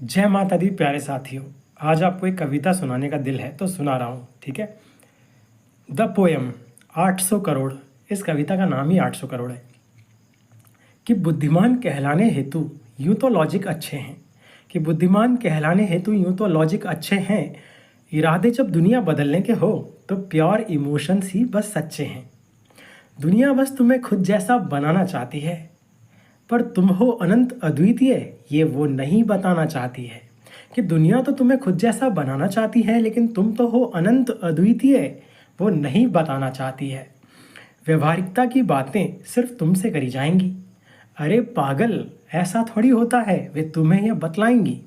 जय माता दी प्यारे साथियों। आज आपको एक कविता सुनाने का दिल है तो सुना रहा हूँ, ठीक है। The poem 800 crore. इस कविता का नाम ही 800 करोड़ है। कि बुद्धिमान कहलाने हेतु यूं तो लॉजिक अच्छे हैं, कि बुद्धिमान कहलाने हेतु यूं तो लॉजिक अच्छे हैं, इरादे जब दुनिया बदलने के हो तो प्योर इमोशंस ही बस सच्चे हैं। दुनिया बस तुम्हें खुद जैसा बनाना चाहती है, पर तुम हो अनंत अद्वितीय, ये वो नहीं बताना चाहती है। कि दुनिया तो तुम्हें खुद जैसा बनाना चाहती है, लेकिन तुम तो हो अनंत अद्वितीय, वो नहीं बताना चाहती है। व्यवहारिकता की बातें सिर्फ तुमसे करी जाएंगी। अरे पागल, ऐसा थोड़ी होता है, वे तुम्हें यह बतलाएंगी।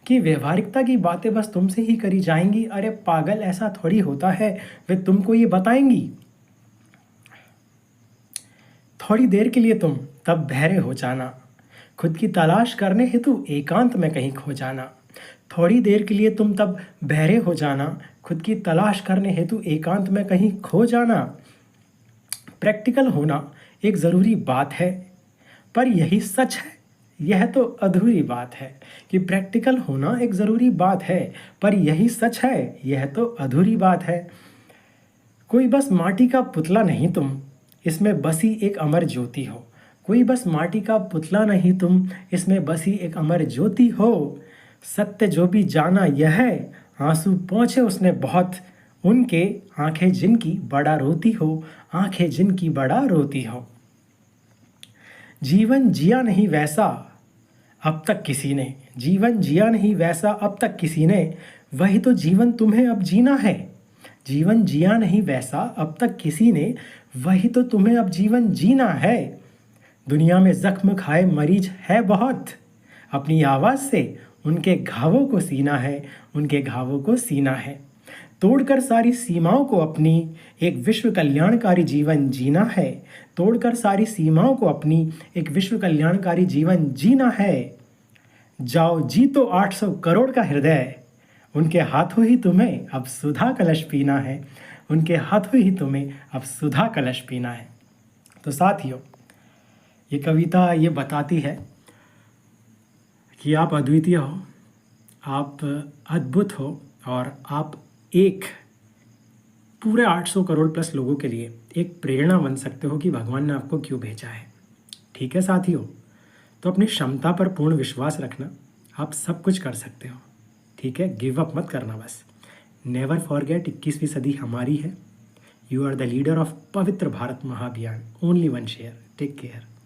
कि व्यवहारिकता की बातें बस तुमसे ही करी जाएंगी। अरे पागल, ऐसा थोड़ी होता है, वे तुमको ये बताएंगी। थोड़ी देर के लिए तुम तब बहरे हो जाना, खुद की तलाश करने हेतु एकांत में कहीं खो जाना। थोड़ी देर के लिए तुम तब बहरे हो जाना, खुद की तलाश करने हेतु एकांत में कहीं खो जाना। प्रैक्टिकल होना एक ज़रूरी बात है, पर यही सच है, यह तो अधूरी बात है। कि प्रैक्टिकल होना एक ज़रूरी बात है, पर यही सच है, यह तो अधूरी बात है। कोई बस माटी का पुतला नहीं तुम, इसमें बसी एक अमर ज्योति हो। कोई बस माटी का पुतला नहीं तुम, इसमें बसी एक अमर ज्योति हो। सत्य जो भी जाना यह है, आंसू पहुँचे उसने बहुत, उनके आंखें जिनकी बड़ा रोती हो, आंखें जिनकी बड़ा रोती हो। जीवन जिया नहीं वैसा अब तक किसी ने, जीवन जिया नहीं वैसा अब तक किसी ने, वही तो जीवन तुम्हें अब जीना है। जीवन जिया नहीं वैसा अब तक किसी ने, वही तो तुम्हें अब जीवन जीना है। दुनिया में जख्म खाए मरीज है बहुत, अपनी आवाज़ से उनके घावों को सीना है, उनके घावों को सीना है। तोड़कर सारी सीमाओं को अपनी एक विश्व कल्याणकारी जीवन जीना है। तोड़कर सारी सीमाओं को अपनी एक विश्व कल्याणकारी जीवन जीना है। जाओ जीतो 800 करोड़ का हृदय, उनके हाथों ही तुम्हें अब सुधा कलश पीना है। उनके हाथों ही तुम्हें अब सुधा कलश पीना है। तो साथियों, ये कविता ये बताती है कि आप अद्वितीय हो, आप अद्भुत हो, और आप एक पूरे 800 करोड़ प्लस लोगों के लिए एक प्रेरणा बन सकते हो कि भगवान ने आपको क्यों भेजा है। ठीक है साथियों, तो अपनी क्षमता पर पूर्ण विश्वास रखना, आप सब कुछ कर सकते हो। ठीक है, गिव अप मत करना बस। नेवर फॉरगेट, 21वीं सदी हमारी है। You are the leader of Pavitra Bharat Mahaabhiyan. Only one share. Take care.